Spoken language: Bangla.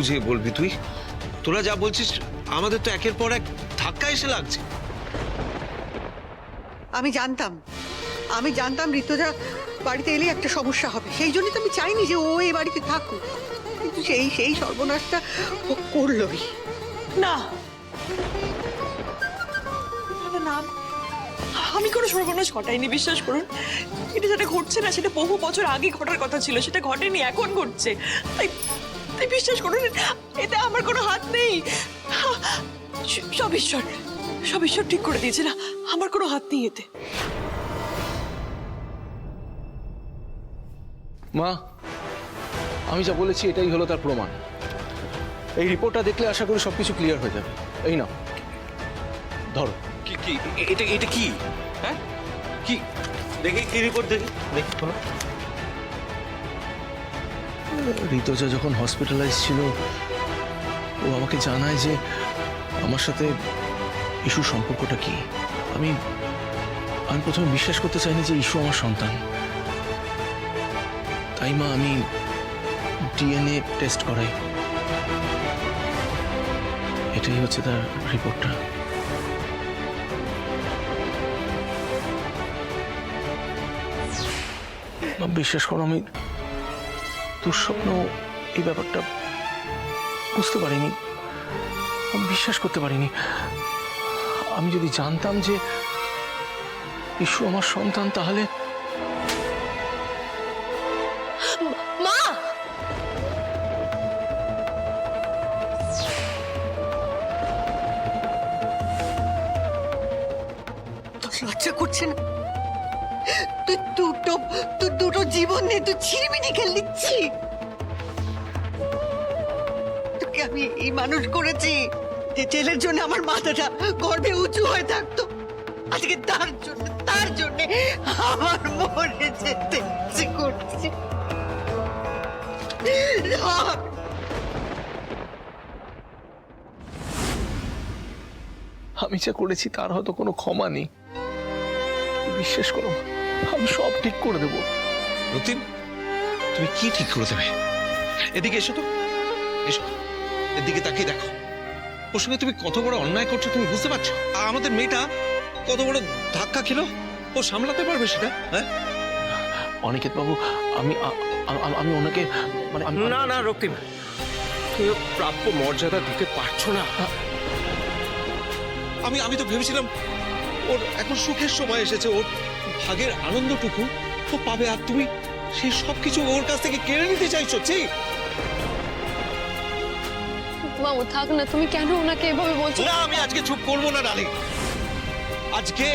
বুঝিয়ে বলবি তুই? তোরা যা বলছিস আমাদের তো একের পর এক ধাক্কা এসে লাগছে। আমি জানতাম ঋতুজা বাড়িতে এলে একটা সমস্যা হবে, সেই জন্যই তো আমি চাইনি যে ও এই বাড়িতে থাকুক, কিন্তু সেই সর্বনাশটা ও করলোই। না না, আমি কোনো সর্বনাশ ঘটাইনি, বিশ্বাস করুন। এটা যেটা ঘটছে না সেটা বহু বছর আগে ঘটার কথা ছিল, সেটা ঘটেনি, এখন ঘটছে। তাই তাই বিশ্বাস করুন, এতে আমার কোনো হাত নেই। সব ঈশ্বর ঠিক করে দিয়েছে, না আমার কোনো হাত নেই এতে। মা, আমি যা বলেছি এটাই হলো তার প্রমাণ। এই রিপোর্টটা দেখলে আশা করি সবকিছু ক্লিয়ার হয়ে যাবে। এই নাও, ধরো। কি কি এটা এটা কি? হ্যাঁ কি? দেখি কি রিপোর্ট, দেখি শোনো। ঋতুজা যখন হসপিটালাইজ ছিল ও আমাকে জানায় যে আমার সাথে ইস্যুর সম্পর্কটা কি। আমি প্রথমে বিশ্বাস করতে চাইনি যে ইস্যু আমার সন্তান। তাই মা আমি ডিএনএ টেস্ট করাই। এটাই হচ্ছে তার রিপোর্টটা। বিশ্বাস করো, আমি দুঃস্বপ্ন এই ব্যাপারটা বুঝতে পারিনি, আমি বিশ্বাস করতে পারিনি। আমি যদি জানতাম যে ইস্যু আমার সন্তান তাহলে। মা, তোর লজ্জা করছে না? তুই দুটো জীবন নিয়ে তুই ছিনিমিনি খেল দিচ্ছি। তোকে আমি এই মানুষ করেছি যে ছেলের জন্য আমার মাথাটা গর্ভে উঁচু হয়ে থাকতো, আজকে তার জন্য আমার মরে যেতে ইচ্ছে করছে। আমি যা করেছি তার হয়তো কোনো ক্ষমা নেই। বিশ্বাস করো, আমি সব ঠিক করে দেবো। রতিম, তুমি কি ঠিক করে দেবে? এদিকে এসো তো, এসো, এদিকে তাকিয়ে দেখো। ওর সঙ্গে তুমি কত বড় অন্যায় করছো তুমি বুঝতে পারছো? আমাদের মেয়েটা কত বড় ধাক্কা খেলো, ও সামলাতে পারবে সেটা? হ্যাঁ অনিকেত বাবু, আমি আমি ওনাকে মানে না না রক্তিম, তুমি প্রাপ্য মর্যাদা দিতে পারছো না। আমি তো ভেবেছিলাম ওর এখন সুখের সময় এসেছে, ওর ভাগের আনন্দটুকু ও পাবে, আর তুমি সেই সবকিছু ওর কাছ থেকে কেড়ে নিতে চাইছো। বাবু থাক না, তুমি কেন ওনাকে এভাবে বলছো? না, আমি আজকে চুপ করবো না ডার্লিং। আজকে